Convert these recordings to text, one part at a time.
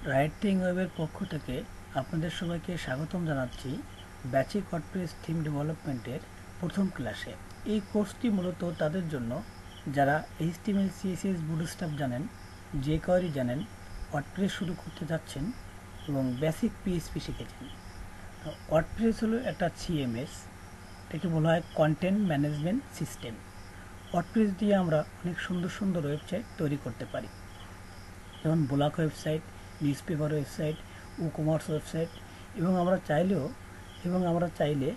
Writing ওয়েবের পক্ষ থেকে আপনাদের সবাইকে স্বাগতম জানাচ্ছি বেসিক ওয়ার্ডপ্রেস থিম ডেভেলপমেন্টের প্রথম ক্লাসে। এই কোর্সটি মূলত তাদের জন্য যারা এইচটিএমএল সিএসএস বুটস্ট্র্যাপ জানেন, jQuery জানেন, ওয়ার্ডপ্রেস শুরু করতে যাচ্ছেন এবং বেসিক পিএইচপি শিখেছেন। ওয়ার্ডপ্রেস হলো একটা সিএমএস, এটাকে বলা হয় কন্টেন্ট ম্যানেজমেন্ট সিস্টেম। ওয়ার্ডপ্রেস দিয়ে আমরা অনেক সুন্দর সুন্দর ওয়েবসাইট তৈরি করতে পারি, যেমন blog website, newspaper website, e commerce website, এবং আমরা চাইলে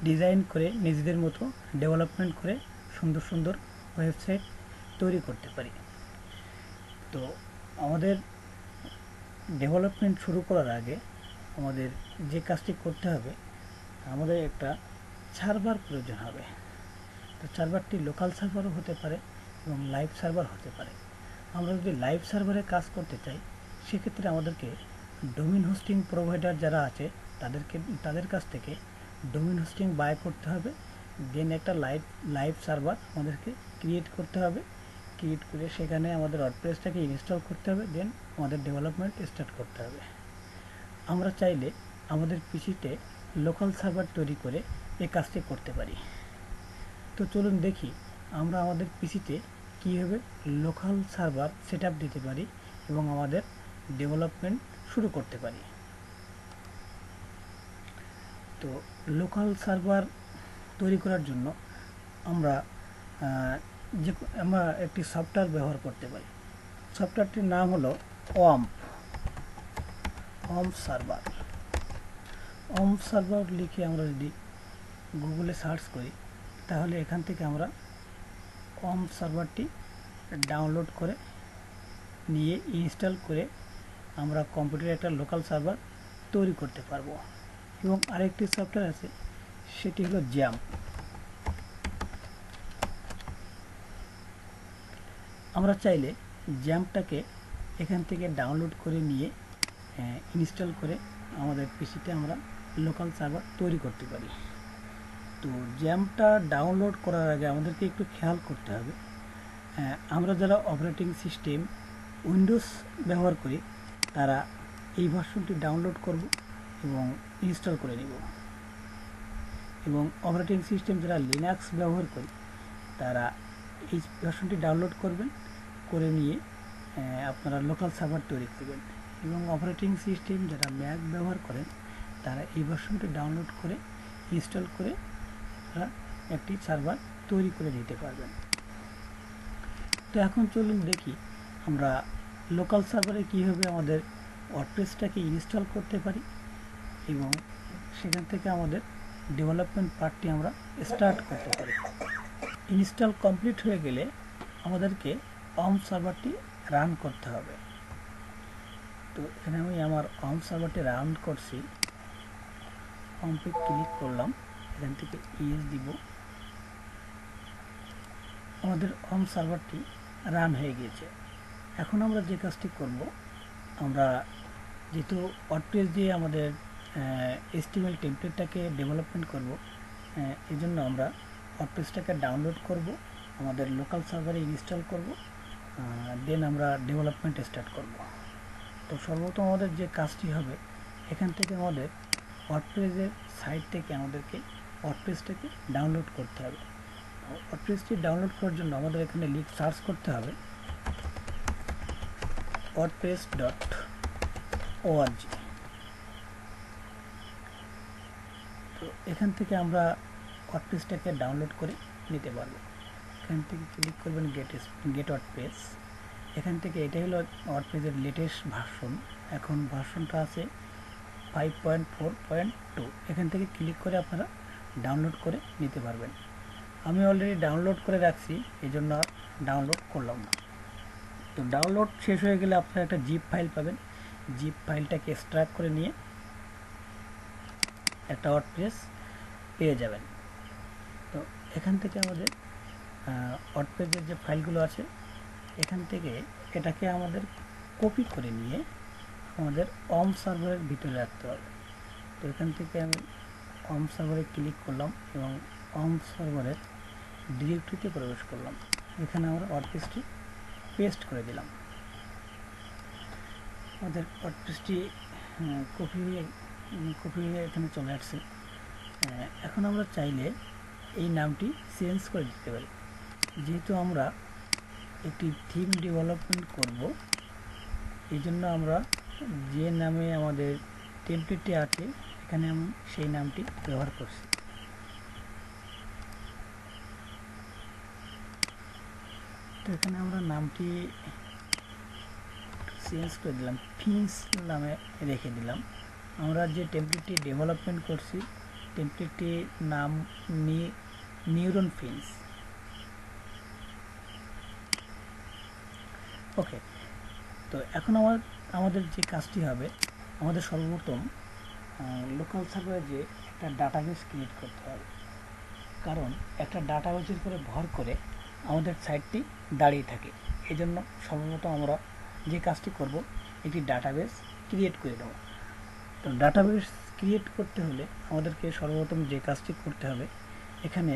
ডিজাইন করে নিজেদের মতো ডেভেলপমেন্ট করে সুন্দর সুন্দর ওয়েবসাইট তৈরি করতে পারি। তো আমাদের ডেভেলপমেন্ট শুরু করার আগে আমাদের যে কাজটি করতে হবে, আমাদের একটা সার্ভার প্রয়োজন হবে। তো সার্ভারটি লোকাল সার্ভারও হতে পারে এবং লাইভ সার্ভার হতে পারে। আমরা যদি লাইভ সার্ভারে কাজ করতে চাই, সেক্ষেত্রে আমাদেরকে ডোমেইন হোস্টিং প্রোভাইডার যারা আছে তাদের কাছ থেকে ডোমেইন হোস্টিং বাই করতে হবে। দেন একটা লাইভ সার্ভার আমাদেরকে ক্রিয়েট করতে হবে। ক্রিয়েট করে সেখানে আমাদের ওয়ার্ডপ্রেসটাকে ইনস্টল করতে হবে। দেন আমাদের ডেভেলপমেন্ট স্টার্ট করতে হবে। আমরা চাইলে আমাদের পিসিতে লোকাল সার্ভার তৈরি করে এই কাজটি করতে পারি। তো চলুন দেখি আমরা আমাদের পিসিতে কীভাবে লোকাল সার্ভার সেট দিতে পারি এবং আমাদের ডেভেলপমেন্ট শুরু করতে পারি। তো লোকাল সার্ভার তৈরি করার জন্য আমরা একটি সফটওয়্যার ব্যবহার করতে পারি। সফটওয়্যারটির নাম হলো ওম্প সার্ভার। ওম্প সার্ভার লিখে আমরা যদি গুগলে সার্চ করি, তাহলে এখান থেকে আমরা ওম্প সার্ভারটি ডাউনলোড করে নিয়ে ইনস্টল করে আমরা কম্পিউটারে একটা লোকাল সার্ভার তৈরি করতে পারবো। এবং আরেকটি সফটওয়্যার আছে, সেটি হলো জ্যাম্প। আমরা চাইলে জ্যাম্পটাকে এখান থেকে ডাউনলোড করে নিয়ে ইনস্টল করে আমাদের পিসিতে আমরা লোকাল সার্ভার তৈরি করতে পারি। তো জ্যাম্পটা ডাউনলোড করার আগে আমাদেরকে একটু খেয়াল করতে হবে, আমরা যারা অপারেটিং সিস্টেম উইন্ডোজ ব্যবহার করি তারা এই ভার্সনটি ডাউনলোড করব এবং ইনস্টল করে নেব, এবং অপারেটিং সিস্টেম যারা লিনাক্স ব্যবহার করি তারা এই ভার্সনটি ডাউনলোড করবেন, করে নিয়ে আপনারা লোকাল সার্ভার তৈরি করবেন। এবং অপারেটিং সিস্টেম যারা ম্যাক ব্যবহার করেন তারা এই ভার্সনটি ডাউনলোড করে ইনস্টল করে আপনারা একটি সার্ভার তৈরি করে দিতে পারবেন। তো এখন চলুন দেখি আমরা লোকাল সার্ভারে কীভাবে আমাদের ওয়ার্ডপ্রেসটাকে ইনস্টল করতে পারি এবং সেখান থেকে আমাদের ডেভেলপমেন্ট পার্টটি আমরা স্টার্ট করতে পারি। ইনস্টল কমপ্লিট হয়ে গেলে আমাদেরকে ওম্প সার্ভারটি রান করতে হবে। তো এখানে আমি আমার ওম্প সার্ভারটি রান করছি। ওম্পে ক্লিক করলাম, এখান থেকে ইএস দিব। আমাদের ওম্প সার্ভারটি রান হয়ে গিয়েছে। এখন আমরা যে কাজটি করব, আমরা যেহেতু ওয়ার্ডপ্রেস দিয়ে আমাদের HTML টেমপ্লেটটাকে ডেভেলপমেন্ট করব, এই জন্য আমরা ওয়ার্ডপ্রেসটাকে ডাউনলোড করব, আমাদের লোকাল সার্ভারে ইনস্টল করব, দেন আমরা ডেভেলপমেন্ট স্টার্ট করব। তো সর্বপ্রথম আমাদের যে কাজটি হবে, এখান থেকে আমাদের ওয়ার্ডপ্রেসের সাইট থেকে আমাদেরকে ওয়ার্ডপ্রেসটাকে ডাউনলোড করতে হবে। ওয়ার্ডপ্রেসটি ডাউনলোড করার জন্য আমাদের এখানে সার্চ করতে হবে wordpress.org। তো এখান থেকে আমরা ওয়ার্ডপ্রেসটাকে ডাউনলোড করে নিতে পারবো। এখান থেকে ক্লিক করবেন গেট ওয়ার্ডপ্রেস। এখান থেকে এটাই হলো ওয়ার্ডপ্রেসের লেটেস্ট ভার্সন। এখন ভার্সনটা আছে 5.4.2। এখান থেকে ক্লিক করে আপনারা ডাউনলোড করে নিতে পারবেন। আমি অলরেডি ডাউনলোড করে রাখছি, এই জন্য আর ডাউনলোড করলাম না। তো ডাউনলোড শেষ হয়ে গেলে আপনারা একটা জিপ ফাইল পাবেন। জিপ ফাইলটাকে এক্সট্রাক্ট করে নিয়ে একটা ওয়ার্ডপ্রেস পেয়ে যাবেন। তো এখান থেকে আমাদের ওয়ার্ডপ্রেসের যে ফাইলগুলো আছে, এখান থেকে এটাকে আমাদের কপি করে নিয়ে আমাদের ওম্প সার্ভারের ভিতরে রাখতে হবে। তো এখান থেকে আমি ওম্প সার্ভারে ক্লিক করলাম এবং ওম্প সার্ভারের ডিরেক্টরিতে প্রবেশ করলাম। এখানে আমরা ওয়ার্ডপ্রেসটি পেস্ট করে দিলাম। আমাদের ওয়ার্ডপ্রেসটি কপি হয়ে এখানে চলে আসছে। এখন আমরা চাইলে এই নামটি চেঞ্জ করে দিতে পারি। যেহেতু আমরা একটি থিম ডেভেলপমেন্ট করব, এই জন্য আমরা যে নামে আমাদের টেমপ্লেটটি আছে এখানে আমি সেই নামটি ব্যবহার করছি। তো এখানে আমরা নামটি চেঞ্জ করে দিলাম, ফিন্স নামে রেখে দিলাম। আমরা যে টেমপ্লেটটি ডেভেলপমেন্ট করছি টেমপ্লেটটির নাম নিউরন ফিন্স। ওকে, তো এখন আমাদের যে কাজটি হবে, আমাদের সর্বপ্রথম লোকাল সার্ভারে যে একটা ডাটাবেস ক্রিয়েট করতে হবে, কারণ একটা ডাটাবেসের উপরে ভর করে আমাদের সাইটটি দাঁড়িয়ে থাকে। এই জন্য সর্বপ্রথম আমরা যে কাজটি করব, একটি ডাটাবেস ক্রিয়েট করে দেব। তো ডাটাবেস ক্রিয়েট করতে হলে আমাদেরকে সর্বপ্রথম যে কাজটি করতে হবে, এখানে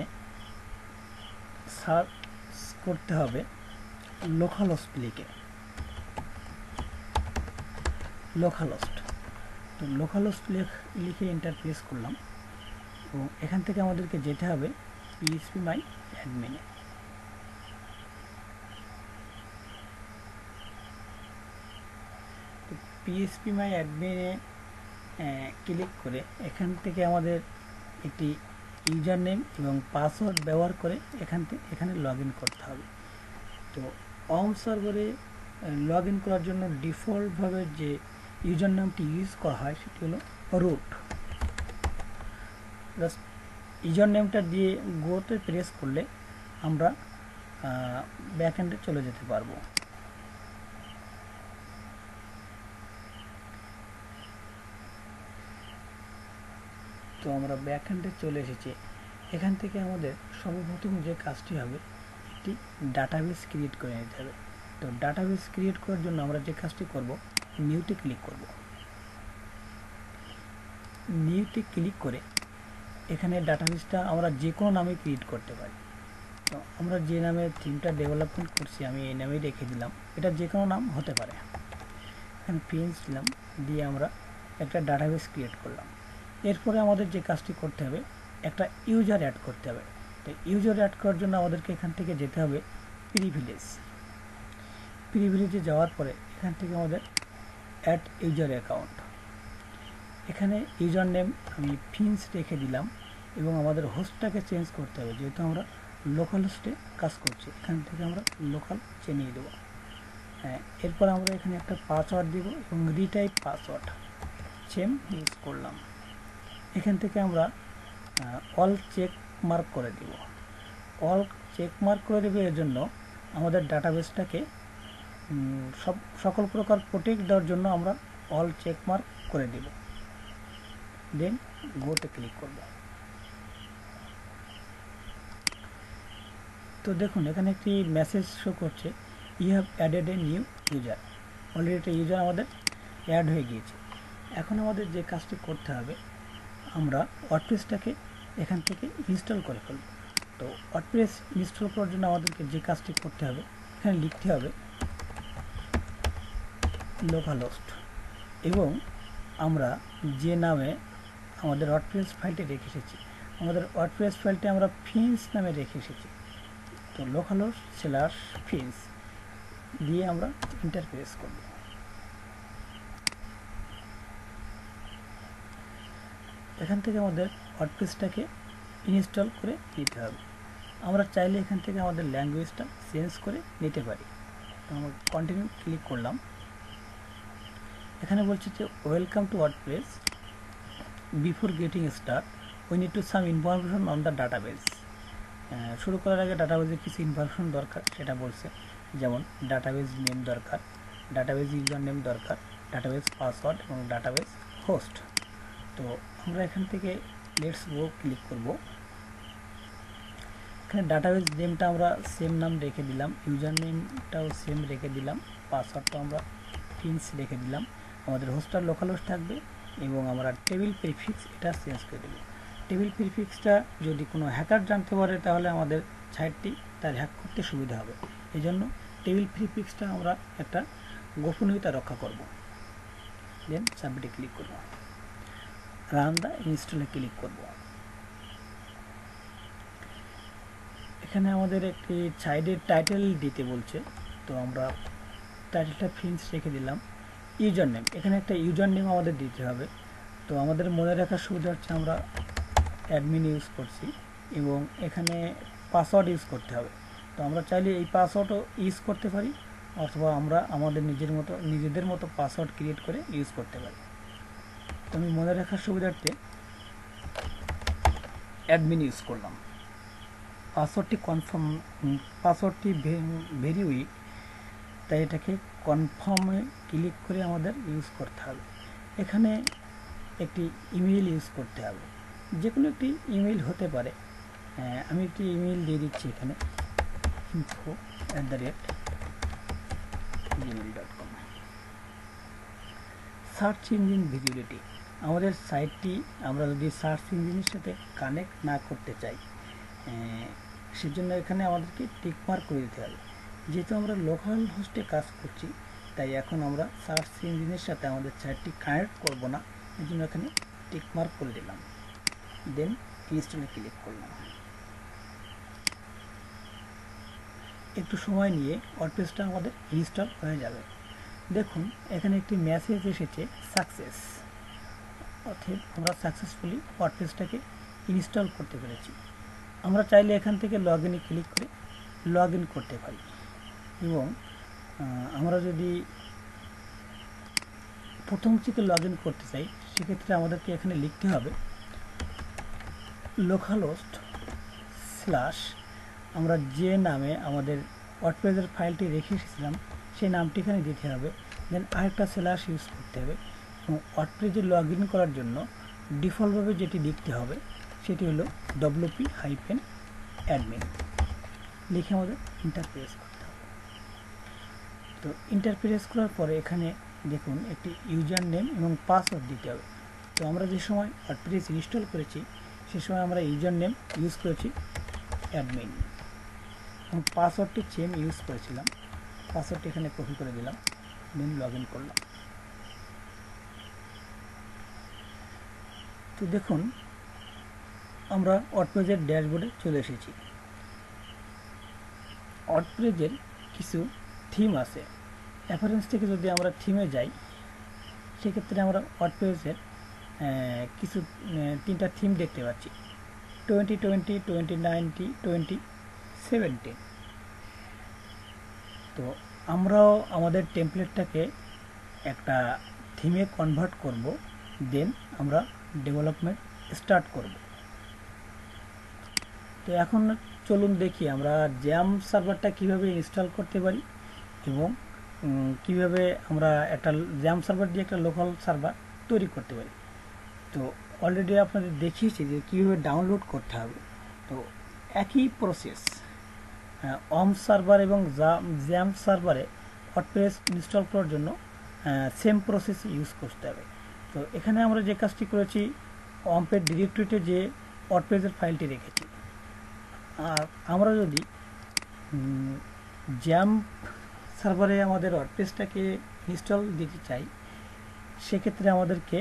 সার্চ করতে হবে লোকালহোস্ট লিখে, লোকালহোস্ট। তো লোকালহোস্ট লিখে এন্টার প্রেস করলাম এবং এখান থেকে আমাদেরকে যেতে হবে phpMyAdmin-এ। তো phpMyAdmin-এ ক্লিক করে এখান থেকে আমাদের একটি ইউজার নেম এবং পাসওয়ার্ড ব্যবহার করে এখানে লগ ইন করতে হবে। তো অন সার্ভারে লগ ইন করার জন্য ডিফল্টভাবে যে ইউজার নামটি ইউজ করা হয় সেটি হলো রুট। জাস্ট ইউজার নেমটা দিয়ে গোতে প্রেস করলে আমরা ব্যাকএন্ডে চলে যেতে পারবো। তো আমরা ব্যাকএন্ডে চলে এসেছি। এখান থেকে আমাদের সর্বপ্রথম যে কাজটি হবে, একটি ডাটাবেস ক্রিয়েট করে নিতে হবে। তো ডাটাবেস ক্রিয়েট করার জন্য আমরা যে কাজটি করব, নিউতে ক্লিক করব। নিউতে ক্লিক করে এখানে ডাটাবেসটা আমরা যে কোনো নামে ক্রিয়েট করতে পারি। তো আমরা যে নামে থিমটা ডেভেলপমেন্ট করছি আমি এই নামেই রেখে দিলাম, এটা যে কোনো নাম হতে পারে। এখানে ফিন্স দিলাম, দিয়ে আমরা একটা ডাটাবেস ক্রিয়েট করলাম। এরপরে আমাদের যে কাজটি করতে হবে, একটা ইউজার অ্যাড করতে হবে। তো ইউজার অ্যাড করার জন্য আমাদেরকে এখান থেকে যেতে হবে প্রিভিলেজে যাওয়ার পরে এখান থেকে আমাদের অ্যাড ইউজার অ্যাকাউন্ট, এখানে ইউজার নেম আমি ফিন্স রেখে দিলাম এবং আমাদের হোস্টটাকে চেঞ্জ করতে হবে। যেহেতু আমরা লোকাল হোস্টে কাজ করছি, এখান থেকে আমরা লোকাল চেনিয়ে দেবো। এরপর আমরা এখানে একটা পাসওয়ার্ড দিব এবং রিটাইপ পাসওয়ার্ড সেম ইউজ করলাম। এখান থেকে আমরা অল চেক মার্ক করে দেব। অল চেক মার্ক করে দেবে, এর জন্য আমাদের ডাটাবেসটাকে সকল প্রকার প্রোটেক্ট দেওয়ার জন্য আমরা অল চেক মার্ক করে দেব। দেন গোতে ক্লিক করব। তো দেখুন এখানে একটি মেসেজ শো করছে, you have added a new user. Already একটা ইউজার আমাদের অ্যাড হয়ে গিয়েছে। এখন আমাদের যে কাজটি করতে হবে, আমরা ওয়ার্ডপ্রেসটাকে এখান থেকে ইনস্টল করে ফেলব। তো ওয়ার্ডপ্রেস ইনস্টল করার জন্য আমাদেরকে যে কাজটি করতে হবে, এখানে লিখতে হবে লোকালহোস্ট এবং আমরা যে নামে আমাদের ওয়ার্ডপ্রেস ফাইলটি রেখে এসেছি, আমাদের ওয়ার্ডপ্রেস ফাইলটি আমরা ফিন্স নামে রেখে এসেছি। তো লোকালহোস্ট/ফিন্স দিয়ে আমরা এন্টার প্রেস করব। এখান থেকে আমাদের ওয়ার্ডপ্রেসটাকে ইনস্টল করে নিতে হবে। আমরা চাইলে এখান থেকে আমাদের ল্যাঙ্গুয়েজটা চেঞ্জ করে নিতে পারি। তো আমরা কন্টিনিউ ক্লিক করলাম। এখানে বলছে যে welcome to WordPress, before getting start we need to some information on the database. শুরু করার আগে ডাটাবেসে কিছু ইনফরমেশন দরকার সেটা বলছে, যেমন ডাটাবেস নেম দরকার, ডাটাবেস ইউজার নেম দরকার, ডাটাবেস পাসওয়ার্ড এবং ডাটাবেস হোস্ট। তো আমরা এখান থেকে লেটস গো ক্লিক করব। এখানে ডাটাবেস নেমটা আমরা সেম নাম রেখে দিলাম, ইউজার নেমটাও সেম রেখে দিলাম, পাসওয়ার্ডটাও আমরা ফিন্স রেখে দিলাম, আমাদের হোস্টার লোকাল হোস্ট থাকবে এবং আমরা টেবিল প্রিফিক্স এটা চেঞ্জ করে দেব। টেবিল প্রিফিক্সটা যদি কোনো হ্যাকার জানতে পারে তাহলে আমাদের সাইটটি তার হ্যাক করতে সুবিধা হবে। এই জন্য টেবিল প্রিফিক্সটা আমরা একটা গোপনীয়তা রক্ষা করব। দেন সাবমিটে ক্লিক করব, রান দ্য ইনস্টলে ক্লিক করব। এখানে আমাদের একটি সাইডের টাইটেল দিতে বলছে, তো আমরা টাইটেলটা ফিন্স রেখে দিলাম। ইউজার নেম, এখানে একটা ইউজার নেম আমাদের দিতে হবে। তো আমাদের মনে রাখার সুবিধা হচ্ছে আমরা অ্যাডমিন ইউজ করছি এবং এখানে পাসওয়ার্ড ইউজ করতে হবে। তো আমরা চাইলে এই পাসওয়ার্ডও ইউজ করতে পারি অথবা আমরা আমাদের নিজেদের মতো পাসওয়ার্ড ক্রিয়েট করে ইউজ করতে পারি। তো আমি মনে রাখার সুবিধার্থে অ্যাডমিন ইউজ করলাম। পাসওয়ার্ডটি ভেরি উইক, তাই এটাকে কনফার্মে ক্লিক করে আমাদের ইউজ করতে হবে। এখানে একটি ইমেইল ইউজ করতে হবে, যে কোনো একটি ইমেইল হতে পারে। আমি একটি ইমেইল দিয়ে দিচ্ছি এখানে, info@gmail.com। সার্চ ইঞ্জিন ভিজিবিলিটি, আমাদের সাইটটি আমরা যদি সার্চ ইঞ্জিনের সাথে কানেক্ট না করতে চাই, সেজন্য এখানে আমাদেরকে টিকমার্ক করে দিতে হবে। যেহেতু আমরা লোকাল হোস্টে কাজ করছি, তাই এখন আমরা সার্চ ইঞ্জিনের সাথে আমাদের সাইটটি কানেক্ট করব না, এই জন্য এখানে টিকমার্ক করে দিলাম, দেন ইনস্টলে ক্লিক করলাম। একটু সময় নিয়ে ওয়ার্ডপ্রেসটা আমাদের ইনস্টল হয়ে যাবে। দেখুন এখানে একটি মেসেজ এসেছে সাকসেস, অর্থাৎ আমরা সাকসেসফুলি ওয়ার্ডপ্রেসটাকে ইনস্টল করতে পেরেছি। আমরা চাইলে এখান থেকে লগ ইনে ক্লিক করে লগ ইন করতে পারি এবং আমরা যদি প্রথম থেকে লগ ইন করতে চাই, সেক্ষেত্রে আমাদেরকে এখানে লিখতে হবে লোকালহোস্ট স্ল্যাশ আমরা যে নামে আমাদের ওয়ার্ডপ্রেসের ফাইলটি রেখে এসেছিলাম সেই নামটি এখানে দিতে হবে, দেন আরেকটা স্ল্যাশ ইউজ করতে হবে এবং ওয়ার্ডপ্রেসে লগ ইন করার জন্য ডিফল্টভাবে যেটি লিখতে হবে সেটি হলো wp-admin লিখে আমাদের ইন্টার প্রেস করতে হবে। তো ইন্টার প্রেস করার পরে এখানে দেখুন একটি ইউজার নেম এবং পাসওয়ার্ড দিতে হবে। তো আমরা যে সময় ওয়ার্ডপ্রেস ইনস্টল করেছি সে সময় আমরা ইউজার নেম ইউজ করেছি অ্যাডমিন এবং পাসওয়ার্ডটি সেম ইউজ করেছিলাম। পাসওয়ার্ডটি এখানে কপি করে দিলাম, দেন লগ ইন করলাম। তো দেখুন আমরা ওয়ার্ডপ্রেসের ড্যাশবোর্ডে চলে এসেছি। ওয়ার্ডপ্রেসের কিছু থিম আছে, অ্যাপারেন্স থেকে যদি আমরা থিমে যাই, সেক্ষেত্রে আমরা ওয়ার্ডপ্রেসের কিছু তিনটা থিম দেখতে পাচ্ছি, 2020, 2090, 2017। তো আমরাও আমাদের টেমপ্লেটটাকে একটা থিমে কনভার্ট করব, দেন আমরা ডেভেলপমেন্ট স্টার্ট করব। তো এখন চলুন দেখি আমরা জ্যাম সার্ভারটা কিভাবে ইনস্টল করতে পারি এবং কিভাবে আমরা একটা জ্যাম সার্ভার দিয়ে একটা লোকাল সার্ভার তৈরি করতে পারি। তো অলরেডি আপনাদের দেখিয়েছি যে কীভাবে ডাউনলোড করতে হবে। তো একই প্রসেস ওম সার্ভার এবং জ্যাম সার্ভারে ওয়ার্ডপ্রেস ইনস্টল করার জন্য সেম প্রসেস ইউজ করতে হবে। তো এখানে আমরা যে কাজটি করেছি, ওমপের ডিরেক্টরিতে যে ওয়ার্ডপ্রেসের ফাইলটি রেখেছি, আর আমরা যদি জ্যাম সার্ভারে আমাদের ওয়ার্ডপ্রেসটাকে ইনস্টল দিতে চাই, সেক্ষেত্রে আমাদেরকে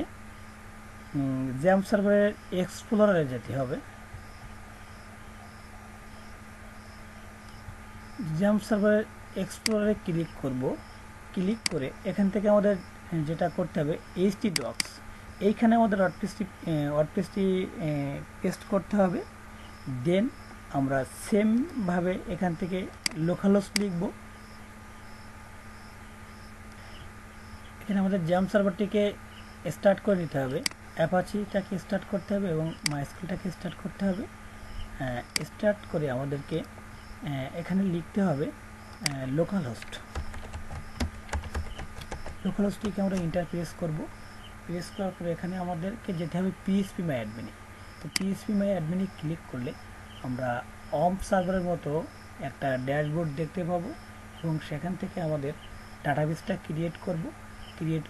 জ্যাম সার্ভারের এক্সপ্লোরারে যেতে হবে। জ্যাম সার্ভারের এক্সপ্লোরারে ক্লিক করব, ক্লিক করে এখান থেকে আমাদের যেটা করতে হবে htdocs, এইখানে আমাদের ওয়ার্ডপ্রেসটি পেস্ট করতে হবে। দেন আমরা সেমভাবে এখান থেকে লোকালহোস্ট লিখব। এখানে আমাদের জ্যাম সার্ভারটিকে স্টার্ট করে নিতে হবে, অ্যাপাচিটাকে স্টার্ট করতে হবে এবং মাইস্কুলটাকে স্টার্ট করতে হবে। স্টার্ট করে আমাদেরকে এখানে লিখতে হবে লোকালহোস্টটিকে আমরা ইন্টার প্রেস করব। প্রেস করার পরে এখানে আমাদেরকে যেতে হবে php-my-admin। তো php-my-admin ক্লিক করলে আমরা ওম সার্ভারের মতো একটা ড্যাশবোর্ড দেখতে পাবো এবং সেখান থেকে আমাদের ডাটাবেসটা ক্রিয়েট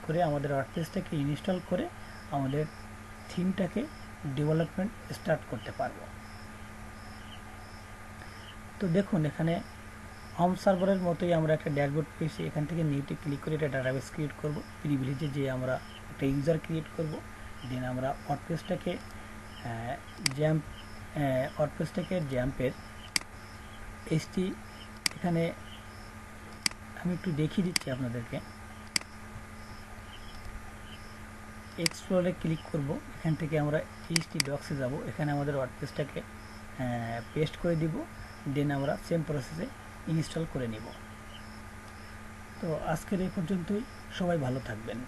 করে আমাদের ওয়ার্ডপ্রেসটাকে ইনস্টল করে আমাদের থিমটাকে ডেভেলপমেন্ট স্টার্ট করতে পারবো। তো দেখুন এখানে হোম সার্ভারের মতোই আমরা একটা ড্যাশবোর্ড পেয়েছি। এখান থেকে নিউতে ক্লিক করে একটা ডাটাবেস ক্রিয়েট করব। প্রিভিলেজে যে আমরা একটা ইউজার ক্রিয়েট করব। দেন আমরা ওয়ার্ডপ্রেসটাকে জ্যাম্প জ্যাম্পের এইচটি এখানে আমি একটু দেখিয়ে দিচ্ছি আপনাদেরকে। এক্সপ্লোরে ক্লিক করব, এখান থেকে আমরা এইচটি ডক্সে যাব, এখানে আমাদের ওয়ার্ডপ্রেসটাকে পেস্ট করে দিব। দেন আমরা সেম প্রসেসে ইনস্টল করে নিব। তো আজকের এই পর্যন্তই, সবাই ভালো থাকবেন।